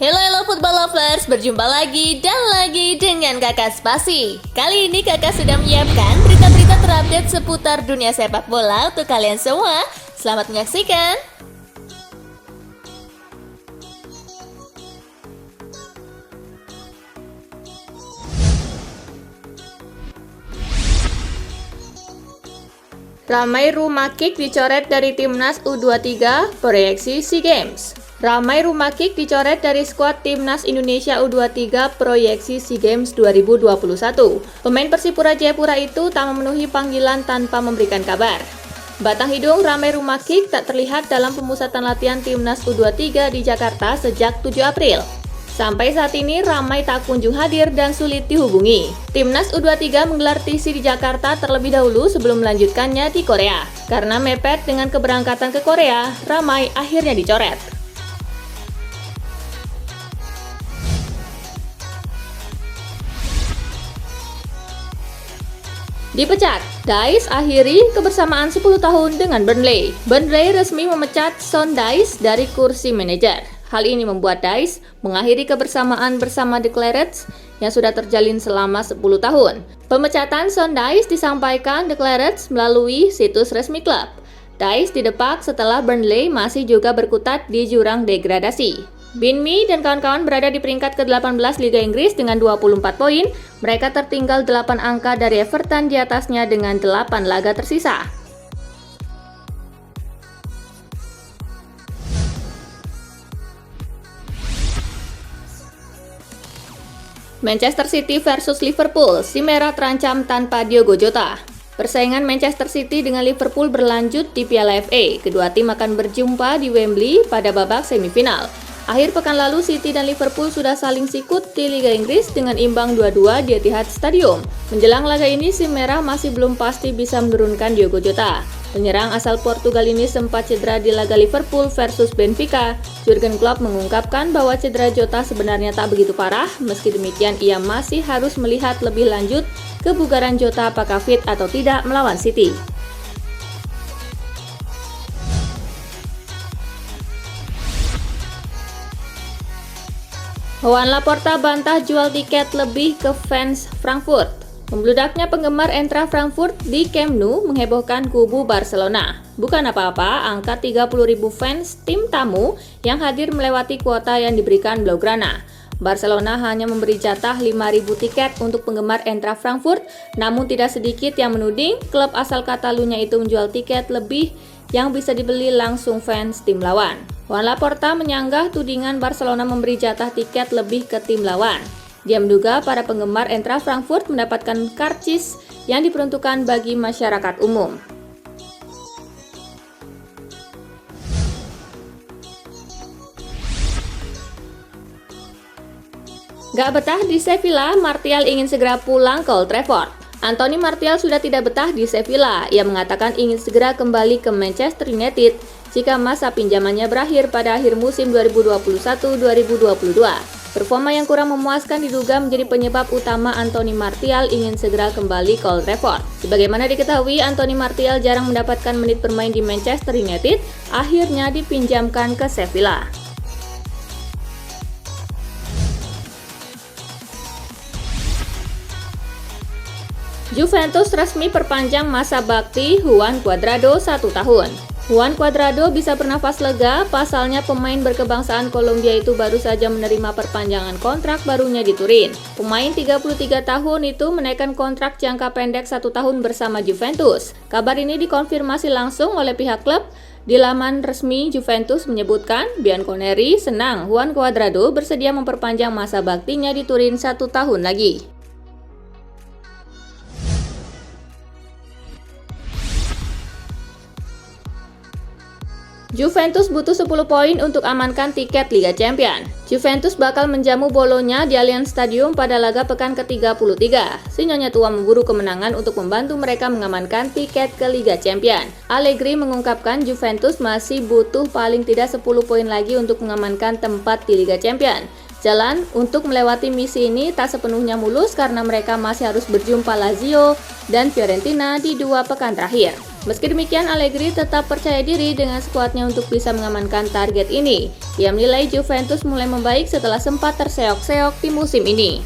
Hello football lovers, berjumpa lagi dan lagi dengan Kakak Spasi. Kali ini Kakak sudah menyiapkan berita-berita terupdate seputar dunia sepak bola untuk kalian semua. Selamat menyaksikan. Ramai rumah kick dicoret dari timnas U23 proyeksi SEA Games. Ramai rumah kick dicoret dari skuad timnas Indonesia U23 proyeksi SEA Games 2021. Pemain Persipura Jayapura itu tak memenuhi panggilan tanpa memberikan kabar. Batang hidung Ramai rumah kick tak terlihat dalam pemusatan latihan timnas U23 di Jakarta sejak 7 April. Sampai saat ini Ramai tak kunjung hadir dan sulit dihubungi. Timnas U23 menggelar TC di Jakarta terlebih dahulu sebelum melanjutkannya di Korea. Karena mepet dengan keberangkatan ke Korea, Ramai akhirnya dicoret. Dipecat, Dice akhiri kebersamaan 10 tahun dengan Burnley. Burnley resmi memecat Sean Dice dari kursi manajer. Hal ini membuat Dice mengakhiri kebersamaan bersama The Clarets yang sudah terjalin selama 10 tahun. Pemecatan Sean Dice disampaikan The Clarets melalui situs resmi klub. Dice didepak setelah Burnley masih juga berkutat di jurang degradasi. Bin Mee dan kawan-kawan berada di peringkat ke-18 Liga Inggris dengan 24 poin. Mereka tertinggal 8 angka dari Everton di atasnya dengan 8 laga tersisa. Manchester City versus Liverpool, si merah terancam tanpa Diogo Jota. Persaingan Manchester City dengan Liverpool berlanjut di Piala FA. Kedua tim akan berjumpa di Wembley pada babak semifinal. Akhir pekan lalu, City dan Liverpool sudah saling sikut di Liga Inggris dengan imbang 2-2 di Etihad Stadium. Menjelang laga ini, si merah masih belum pasti bisa menurunkan Diogo Jota. Penyerang asal Portugal ini sempat cedera di laga Liverpool versus Benfica. Jurgen Klopp mengungkapkan bahwa cedera Jota sebenarnya tak begitu parah. Meski demikian, ia masih harus melihat lebih lanjut kebugaran Jota apakah fit atau tidak melawan City. Joan Laporta bantah jual tiket lebih ke fans Frankfurt. Membludaknya penggemar Eintracht Frankfurt di Camp Nou menghebohkan kubu Barcelona. Bukan apa-apa, angka 30.000 fans tim tamu yang hadir melewati kuota yang diberikan Blaugrana. Barcelona hanya memberi jatah 5.000 tiket untuk penggemar Eintracht Frankfurt, namun tidak sedikit yang menuding klub asal Catalunya itu menjual tiket lebih yang bisa dibeli langsung fans tim lawan. Joan Laporta menyanggah tudingan Barcelona memberi jatah tiket lebih ke tim lawan. Dia menduga para penggemar Eintracht Frankfurt mendapatkan karcis yang diperuntukkan bagi masyarakat umum. Gak betah di Sevilla, Martial ingin segera pulang ke Old Trafford. Anthony Martial sudah tidak betah di Sevilla. Ia mengatakan ingin segera kembali ke Manchester United jika masa pinjamannya berakhir pada akhir musim 2021-2022. Performa yang kurang memuaskan diduga menjadi penyebab utama Anthony Martial ingin segera kembali ke Old Trafford. Sebagaimana diketahui, Anthony Martial jarang mendapatkan menit bermain di Manchester United, akhirnya dipinjamkan ke Sevilla. Juventus resmi perpanjang masa bakti Juan Cuadrado 1 tahun. Juan Cuadrado bisa bernafas lega, pasalnya pemain berkebangsaan Kolombia itu baru saja menerima perpanjangan kontrak barunya di Turin. Pemain 33 tahun itu menaikkan kontrak jangka pendek 1 tahun bersama Juventus. Kabar ini dikonfirmasi langsung oleh pihak klub. Di laman resmi Juventus menyebutkan, Bianconeri senang Juan Cuadrado bersedia memperpanjang masa baktinya di Turin 1 tahun lagi. Juventus butuh 10 poin untuk amankan tiket Liga Champions. Juventus bakal menjamu Bologna di Allianz Stadium pada laga pekan ke-33. Si Nyonya Tua memburu kemenangan untuk membantu mereka mengamankan tiket ke Liga Champions. Allegri mengungkapkan Juventus masih butuh paling tidak 10 poin lagi untuk mengamankan tempat di Liga Champions. Jalan untuk melewati misi ini tak sepenuhnya mulus karena mereka masih harus berjumpa Lazio dan Fiorentina di 2 pekan terakhir. Meski demikian, Allegri tetap percaya diri dengan skuadnya untuk bisa mengamankan target ini. Ia menilai Juventus mulai membaik setelah sempat terseok-seok di musim ini.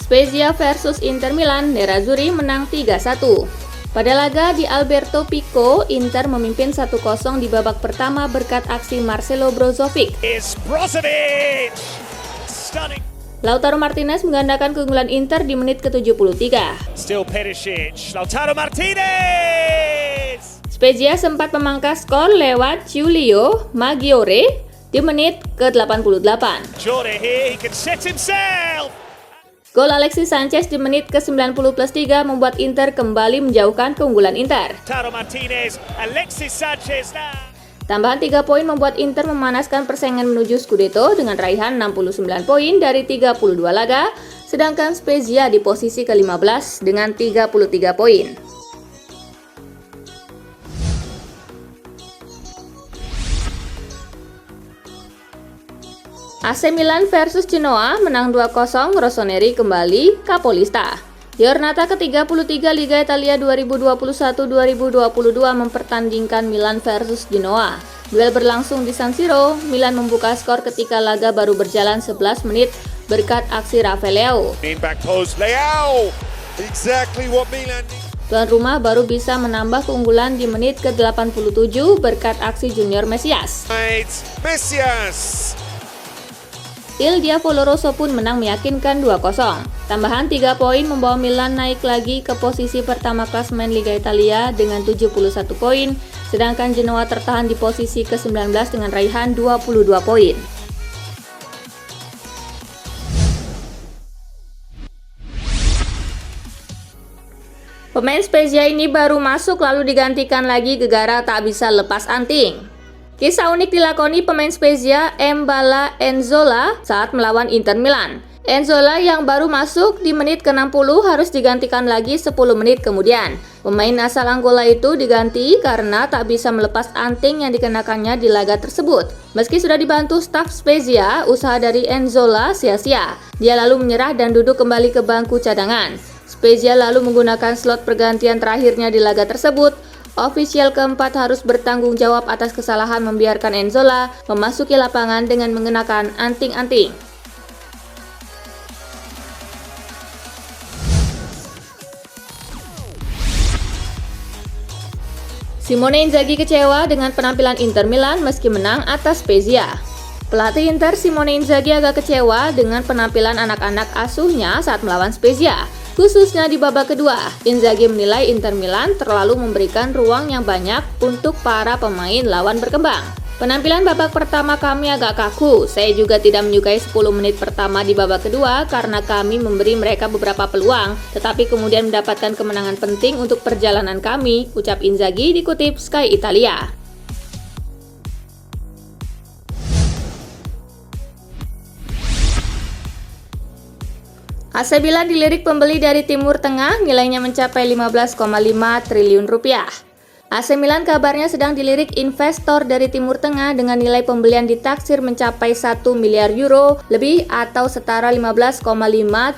Spezia versus Inter Milan, Nerazzurri menang 3-1. Pada laga di Alberto Pico, Inter memimpin 1-0 di babak pertama berkat aksi Marcelo Brozovic. Lautaro Martinez menggandakan keunggulan Inter di menit ke-73. Spezia sempat memangkas skor lewat Giulio Maggiore di menit ke-88. Gol Alexis Sanchez di menit ke-90+3 membuat Inter kembali menjauhkan keunggulan Inter. Tambahan 3 poin membuat Inter memanaskan persaingan menuju Scudetto dengan raihan 69 poin dari 32 laga, sedangkan Spezia di posisi ke-15 dengan 33 poin. AC Milan versus Genoa menang 2-0, Rossoneri kembali Capolista. Giornata ke-33 Liga Italia 2021-2022 mempertandingkan Milan versus Genoa. Duel berlangsung di San Siro, Milan membuka skor ketika laga baru berjalan 11 menit berkat aksi Rafael Leao. Tuan rumah baru bisa menambah keunggulan di menit ke-87 berkat aksi Junior Mesias. Il Diavoloroso pun menang meyakinkan 2-0. Tambahan 3 poin membawa Milan naik lagi ke posisi pertama klasemen Liga Italia dengan 71 poin, sedangkan Genoa tertahan di posisi ke-19 dengan raihan 22 poin. Pemain Spezia ini baru masuk lalu digantikan lagi gegara tak bisa lepas anting. Kisah unik dilakoni pemain Spezia Mbala Enzola saat melawan Inter Milan. Enzola yang baru masuk di menit ke-60 harus digantikan lagi 10 menit kemudian. Pemain asal Angola itu diganti karena tak bisa melepas anting yang dikenakannya di laga tersebut. Meski sudah dibantu staf Spezia, usaha dari Enzola sia-sia. Dia lalu menyerah dan duduk kembali ke bangku cadangan. Spezia lalu menggunakan slot pergantian terakhirnya di laga tersebut. Ofisial keempat harus bertanggung jawab atas kesalahan membiarkan Enzola memasuki lapangan dengan mengenakan anting-anting. Simone Inzaghi kecewa dengan penampilan Inter Milan meski menang atas Spezia. Pelatih Inter Simone Inzaghi agak kecewa dengan penampilan anak-anak asuhnya saat melawan Spezia. Khususnya di babak kedua, Inzaghi menilai Inter Milan terlalu memberikan ruang yang banyak untuk para pemain lawan berkembang. Penampilan babak pertama kami agak kaku, saya juga tidak menyukai 10 menit pertama di babak kedua karena kami memberi mereka beberapa peluang, tetapi kemudian mendapatkan kemenangan penting untuk perjalanan kami, ucap Inzaghi dikutip Sky Italia. AC Milan dilirik pembeli dari Timur Tengah, nilainya mencapai 15,5 triliun rupiah. AC Milan kabarnya sedang dilirik investor dari Timur Tengah dengan nilai pembelian ditaksir mencapai 1 miliar euro lebih atau setara 15,5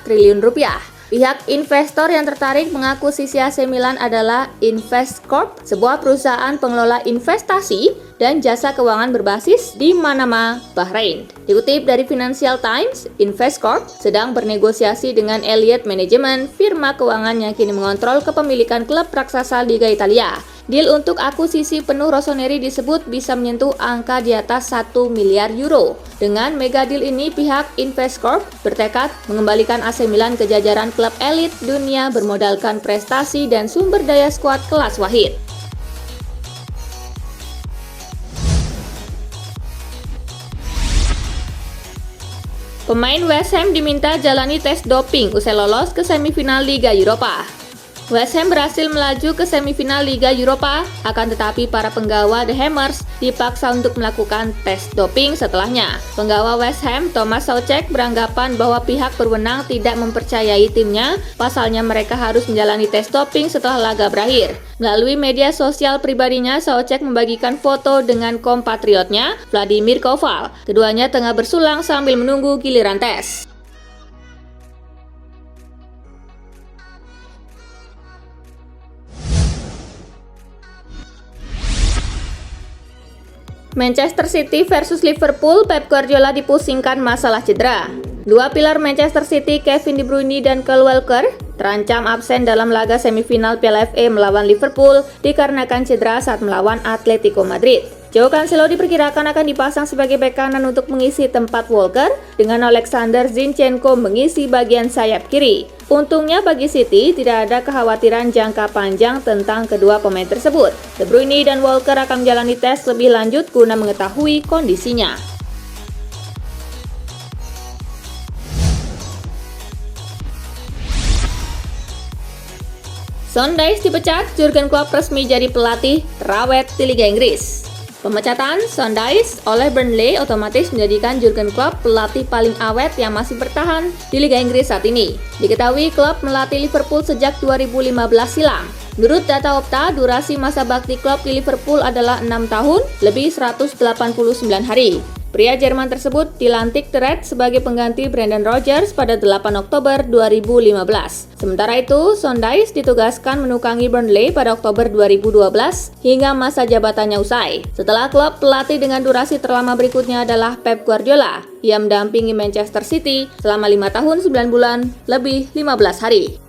triliun rupiah. Pihak investor yang tertarik mengakuisisi AC Milan adalah Investcorp, sebuah perusahaan pengelola investasi dan jasa keuangan berbasis di Manama, Bahrain. Dikutip dari Financial Times, Investcorp sedang bernegosiasi dengan Elliott Management, firma keuangan yang kini mengontrol kepemilikan klub raksasa Liga Italia. Deal untuk akuisisi penuh Rossoneri disebut bisa menyentuh angka di atas 1 miliar euro. Dengan mega deal ini, pihak Investcorp bertekad mengembalikan AC Milan ke jajaran klub elit dunia bermodalkan prestasi dan sumber daya skuad kelas wahid. Pemain West Ham diminta jalani tes doping usai lolos ke semifinal Liga Eropa. West Ham berhasil melaju ke semifinal Liga Eropa, akan tetapi para penggawa The Hammers dipaksa untuk melakukan tes doping setelahnya. Penggawa West Ham, Thomas Soucek, beranggapan bahwa pihak berwenang tidak mempercayai timnya, pasalnya mereka harus menjalani tes doping setelah laga berakhir. Melalui media sosial pribadinya, Soucek membagikan foto dengan kompatriotnya, Vladimir Koval. Keduanya tengah bersulang sambil menunggu giliran tes. Manchester City versus Liverpool, Pep Guardiola dipusingkan masalah cedera. Dua pilar Manchester City, Kevin De Bruyne dan Kyle Walker, terancam absen dalam laga semifinal Piala FA melawan Liverpool dikarenakan cedera saat melawan Atletico Madrid. Joao Cancelo diperkirakan akan dipasang sebagai bek kanan untuk mengisi tempat Walker, dengan Alexander Zinchenko mengisi bagian sayap kiri. Untungnya bagi City, tidak ada kekhawatiran jangka panjang tentang kedua pemain tersebut. De Bruyne dan Walker akan menjalani tes lebih lanjut guna mengetahui kondisinya. Sean Dyche dipecat, Jurgen Klopp resmi jadi pelatih terawet di Liga Inggris. Pemecatan Sean Dyche oleh Burnley otomatis menjadikan Jurgen Klopp pelatih paling awet yang masih bertahan di Liga Inggris saat ini. Diketahui Klopp melatih Liverpool sejak 2015 silam. Menurut data Opta, durasi masa bakti Klopp di Liverpool adalah 6 tahun, lebih 189 hari. Pria Jerman tersebut dilantik The Reds sebagai pengganti Brendan Rodgers pada 8 Oktober 2015. Sementara itu, Sean Dyche ditugaskan menukangi Burnley pada Oktober 2012 hingga masa jabatannya usai. Setelah klub, pelatih dengan durasi terlama berikutnya adalah Pep Guardiola. Ia mendampingi Manchester City selama 5 tahun 9 bulan, lebih 15 hari.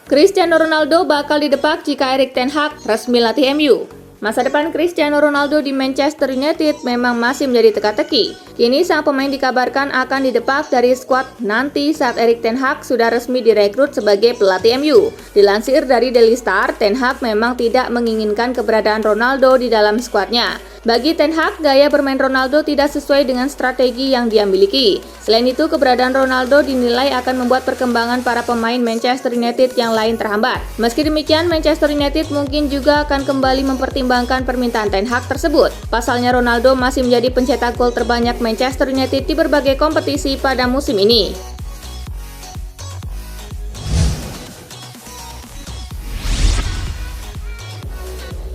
Cristiano Ronaldo bakal didepak jika Erik ten Hag resmi latih MU. Masa depan Cristiano Ronaldo di Manchester United memang masih menjadi teka-teki. Kini sang pemain dikabarkan akan didepak dari skuad nanti saat Erik ten Hag sudah resmi direkrut sebagai pelatih MU. Dilansir dari Daily Star, ten Hag memang tidak menginginkan keberadaan Ronaldo di dalam skuadnya. Bagi ten Hag, gaya bermain Ronaldo tidak sesuai dengan strategi yang dia miliki. Selain itu, keberadaan Ronaldo dinilai akan membuat perkembangan para pemain Manchester United yang lain terhambat. Meski demikian, Manchester United mungkin juga akan kembali mempertimbangkan permintaan ten Hag tersebut. Pasalnya Ronaldo masih menjadi pencetak gol terbanyak Manchester United di berbagai kompetisi pada musim ini.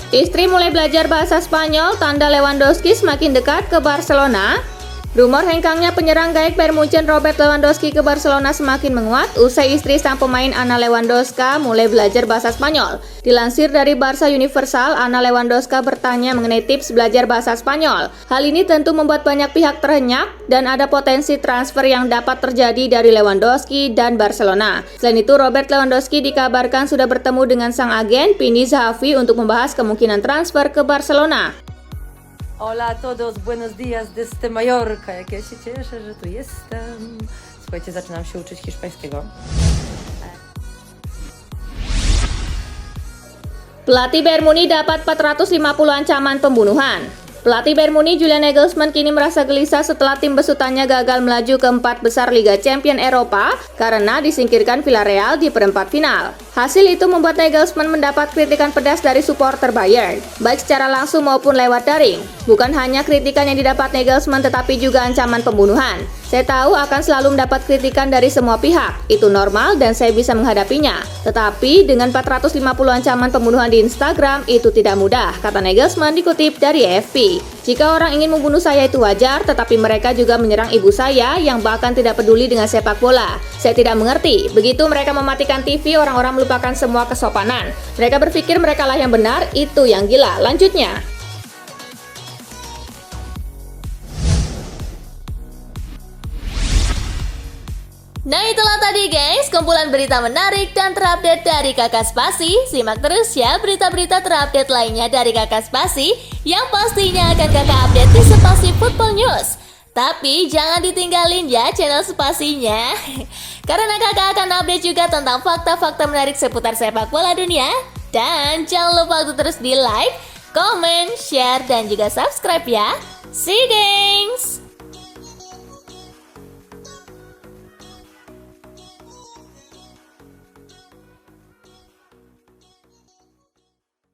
Istri mulai belajar bahasa Spanyol, tanda Lewandowski semakin dekat ke Barcelona. Rumor hengkangnya penyerang gaek Bayern Munchen Robert Lewandowski ke Barcelona semakin menguat usai istri sang pemain Ana Lewandowska mulai belajar bahasa Spanyol. Dilansir dari Barca Universal, Ana Lewandowska bertanya mengenai tips belajar bahasa Spanyol. Hal ini tentu membuat banyak pihak terhenyak dan ada potensi transfer yang dapat terjadi dari Lewandowski dan Barcelona. Selain itu, Robert Lewandowski dikabarkan sudah bertemu dengan sang agen Pini Zahavi untuk membahas kemungkinan transfer ke Barcelona. Hola a todos, buenos días desde Mallorca. Jak ja się cieszę, że tu jestem. Słuchajcie, zaczynam się uczyć hiszpańskiego. Pelatih Bayern Munich dapat 450 ancaman pembunuhan. Pelatih Bayern Munich Julian Nagelsmann kini merasa gelisah setelah tim besutannya gagal melaju ke 4 besar Liga Champions Eropa karena disingkirkan Villarreal di perempat final. Hasil itu membuat Nagelsmann mendapat kritikan pedas dari supporter Bayern, baik secara langsung maupun lewat daring. Bukan hanya kritikan yang didapat Nagelsmann tetapi juga ancaman pembunuhan. Saya tahu akan selalu mendapat kritikan dari semua pihak, itu normal dan saya bisa menghadapinya. Tetapi dengan 450 ancaman pembunuhan di Instagram, itu tidak mudah, kata Nagelsmann dikutip dari AFP. Jika orang ingin membunuh saya itu wajar, tetapi mereka juga menyerang ibu saya yang bahkan tidak peduli dengan sepak bola. Saya tidak mengerti, begitu mereka mematikan TV, orang-orang melupakan semua kesopanan. Mereka berpikir merekalah yang benar, itu yang gila. Lanjutnya. Nah itulah tadi guys, kumpulan berita menarik dan terupdate dari Kakak Spasi. Simak terus ya berita-berita terupdate lainnya dari Kakak Spasi yang pastinya akan Kakak update di Spasi Football News. Tapi jangan ditinggalin ya channel Spasinya, karena Kakak akan update juga tentang fakta-fakta menarik seputar sepak bola dunia. Dan jangan lupa untuk terus di like, comment, share, dan juga subscribe ya. See you guys!